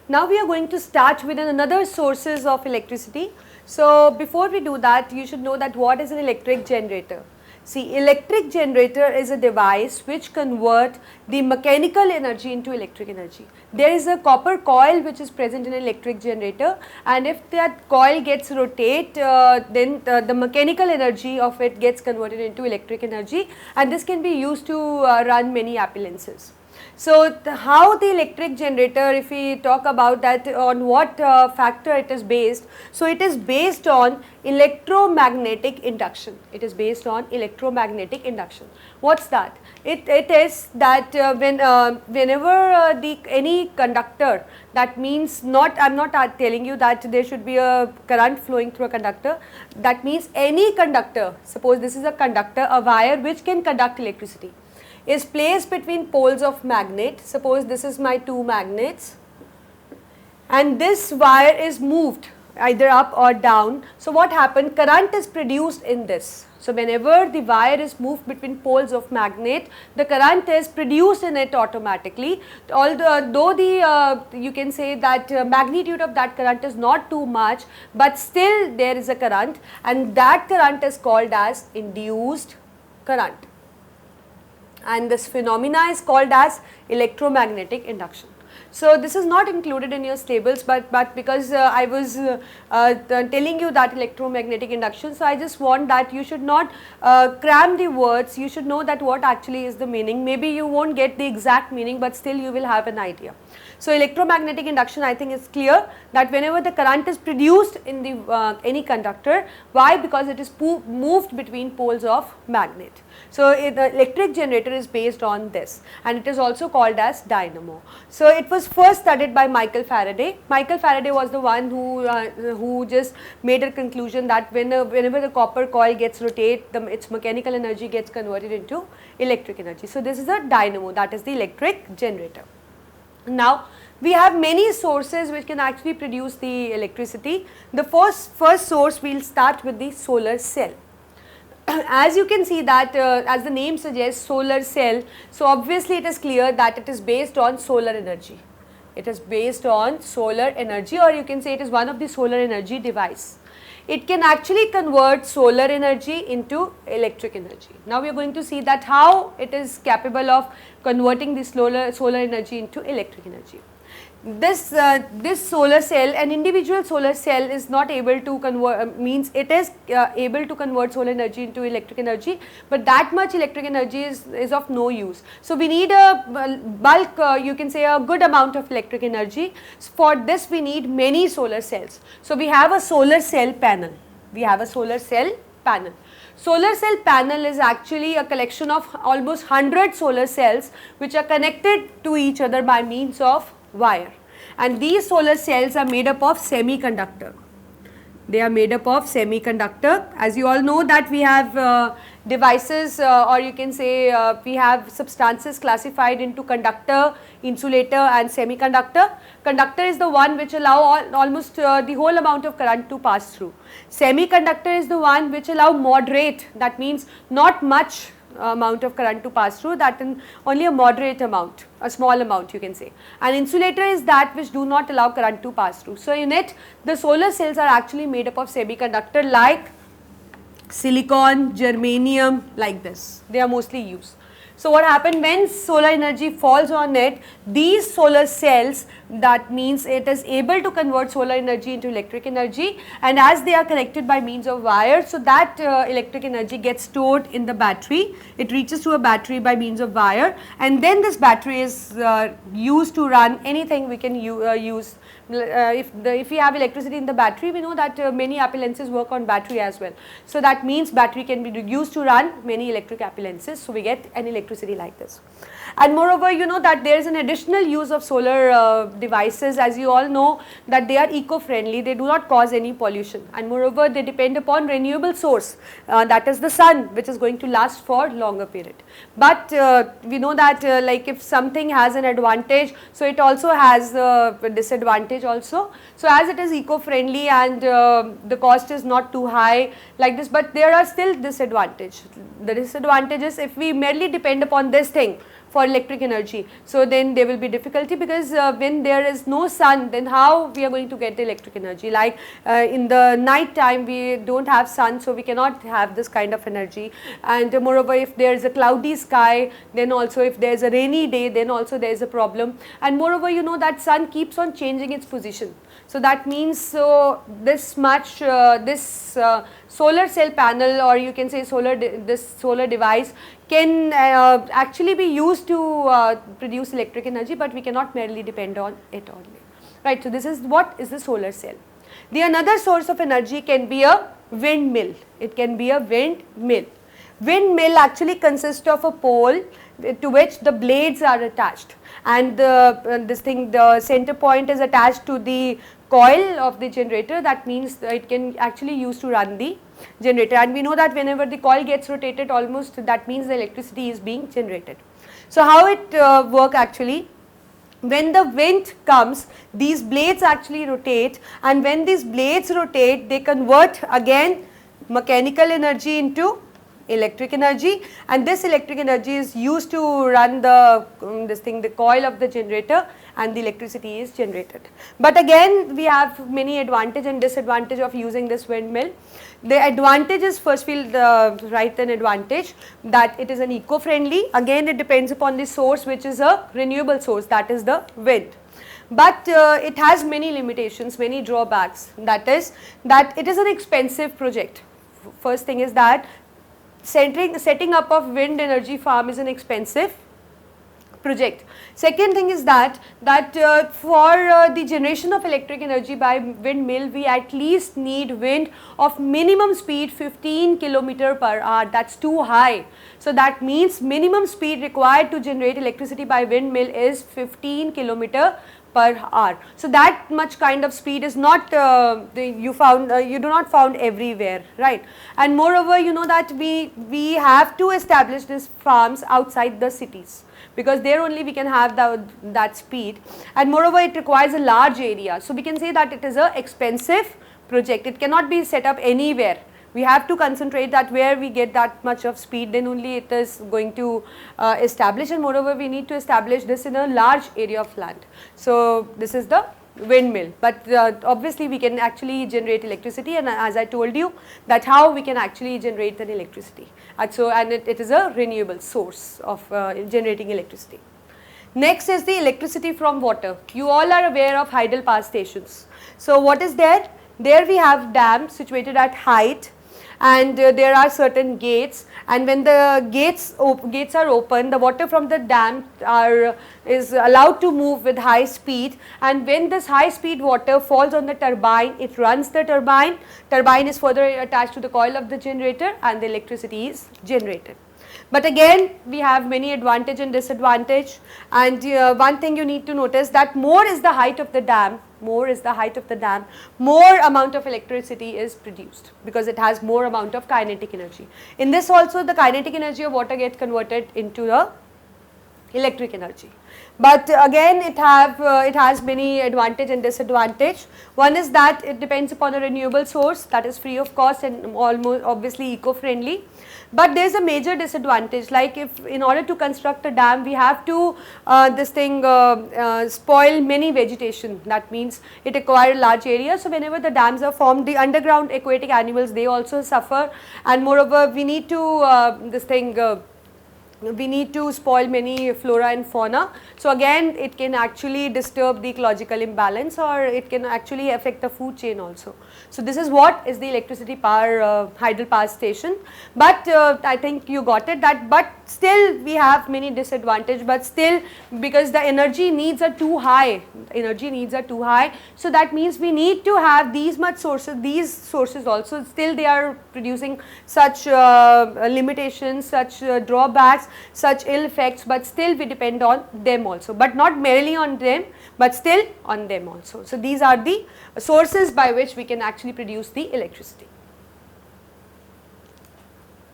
Now we are going to start with another sources of electricity. So before we do that, you should know that what is an electric generator. See, electric generator is a device which convert the mechanical energy into electric energy. There is a copper coil which is present in an electric generator, and if that coil gets rotate, then the mechanical energy of it gets converted into electric energy, and this can be used to run many appliances. So, how the electric generator, if we talk about that, on what factor it is based. So, it is based on electromagnetic induction. It is based on electromagnetic induction. What is that? It is that whenever any conductor, that means not, I am not telling you that there should be a current flowing through a conductor. That means any conductor, suppose this is a conductor, a wire which can conduct electricity, is placed between poles of magnet. Suppose this is my two magnets and this wire is moved either up or down. So what happened? Current is produced in this. So whenever the wire is moved between poles of magnet, the current is produced in it automatically. Although you can say that magnitude of that current is not too much, but still there is a current, and that current is called as induced current. And this phenomena is called as electromagnetic induction. So this is not included in your tables, but because I was telling you that electromagnetic induction, so I just want that you should not cram the words, you should know that what actually is the meaning. Maybe you won't get the exact meaning, but still you will have an idea. So electromagnetic induction, I think is clear that whenever the current is produced in the any conductor, why? Because it is moved between poles of magnet. So the electric generator is based on this, and it is also called as dynamo. So it was first studied by Michael Faraday. Michael Faraday was the one who just made a conclusion that whenever the copper coil gets rotated, its mechanical energy gets converted into electric energy. So this is a dynamo, that is the electric generator. Now we have many sources which can actually produce the electricity. The first source, we will start with the solar cell. As you can see that as the name suggests, solar cell, so obviously it is clear that it is based on solar energy. It is based on solar energy, or you can say it is one of the solar energy device. It can actually convert solar energy into electric energy. Now we are going to see that how it is capable of converting this solar energy into electric energy. This solar cell, an individual solar cell is not able to convert, means it is able to convert solar energy into electric energy, but that much electric energy is of no use. So we need a bulk, you can say a good amount of electric energy. For this we need many solar cells. So we have a solar cell panel. We have a solar cell panel. Solar cell panel is actually a collection of almost 100 solar cells which are connected to each other by means of wire, and these solar cells are made up of semiconductor. They are made up of semiconductor. As you all know that we have devices or you can say we have substances classified into conductor, insulator and semiconductor. Conductor is the one which allow almost the whole amount of current to pass through. Semiconductor is the one which allow moderate, that means not much amount of current to pass through, that in only a moderate amount, a small amount you can say. And insulator is that which do not allow current to pass through. So in it, the solar cells are actually made up of semiconductor like silicon, germanium, like this. They are mostly used. So what happened when solar energy falls on it, these solar cells, that means it is able to convert solar energy into electric energy, and as they are connected by means of wire, so that electric energy gets stored in the battery. It reaches to a battery by means of wire, and then this battery is used to run anything we can use. If we have electricity in the battery, we know that many appliances work on battery as well. So that means battery can be used to run many electric appliances, so we get an electricity like this. And moreover, you know that there is an additional use of solar devices, as you all know that they are eco-friendly, they do not cause any pollution, and moreover they depend upon renewable source, that is the sun, which is going to last for longer period. But we know that like if something has an advantage, so it also has a disadvantage also. So as it is eco-friendly and the cost is not too high like this, but there are still disadvantages. The disadvantage is if we merely depend upon this thing for electric energy. So then there will be difficulty, because when there is no sun, then how we are going to get the electric energy? Like in the night time we don't have sun, so we cannot have this kind of energy. And moreover, if there is a cloudy sky, then also if there is a rainy day, then also there is a problem. And moreover, you know that sun keeps on changing its position. So that means this much solar cell panel, or you can say this solar device can actually be used to produce electric energy, but we cannot merely depend on it only, right. So this is what is the solar cell. The another source of energy can be a windmill. It can be a windmill. Windmill actually consists of a pole to which the blades are attached, and the center point is attached to the coil of the generator. That means it can actually use to run the generator, and we know that whenever the coil gets rotated, almost that means the electricity is being generated. So how it work actually? When the wind comes, these blades actually rotate, and when these blades rotate, they convert again mechanical energy into electric energy, and this electric energy is used to run the the coil of the generator, and the electricity is generated. But again, we have many advantage and disadvantage of using this windmill. The advantage is, first we'll write an advantage, that it is an eco-friendly. Again, it depends upon the source, which is a renewable source, that is the wind. But it has many limitations, many drawbacks. That is that it is an expensive project. First thing is that setting up of wind energy farm is an expensive project. Second thing is that for the generation of electric energy by windmill, we at least need wind of minimum speed 15 km per hour. That's too high. So that means minimum speed required to generate electricity by windmill is 15 km per hour. So that much kind of speed is not you do not found everywhere, right. And moreover, you know that we have to establish these farms outside the cities, because there only we can have that speed, and moreover it requires a large area. So we can say that it is a expensive project. It cannot be set up anywhere. We have to concentrate that where we get that much of speed, then only it is going to establish, and moreover we need to establish this in a large area of land. So this is the windmill, but obviously we can actually generate electricity, and as I told you that how we can actually generate an electricity. And it is a renewable source of generating electricity. Next is the electricity from water. You all are aware of hydel power stations. So what is there? There we have dams situated at height, and there are certain gates, and when the gates are open, the water from the dam is allowed to move with high speed, and when this high speed water falls on the turbine, it runs the turbine is further attached to the coil of the generator, and the electricity is generated. But again, we have many advantage and disadvantage, and one thing you need to notice, that more is the height of the dam, more amount of electricity is produced, because it has more amount of kinetic energy. In this also, the kinetic energy of water gets converted into the electric energy. But again, it has many advantage and disadvantage. One is that it depends upon a renewable source, that is free of cost and almost obviously eco-friendly. But there is a major disadvantage, like if in order to construct a dam, we have to spoil many vegetation. That means it requires large area. So whenever the dams are formed, the underground aquatic animals, they also suffer, and moreover we need to we need to spoil many flora and fauna. So again, it can actually disturb the ecological imbalance, or it can actually affect the food chain also. So this is what is the electricity power hydel power station. But I think you got it, that but still we have many disadvantage, but still, because the energy needs are too high, so that means we need to have these sources also, still they are producing such limitations, such drawbacks, such ill effects, but still we depend on them also, but not merely on them, but still on them also. So these are the sources by which we can actually produce the electricity.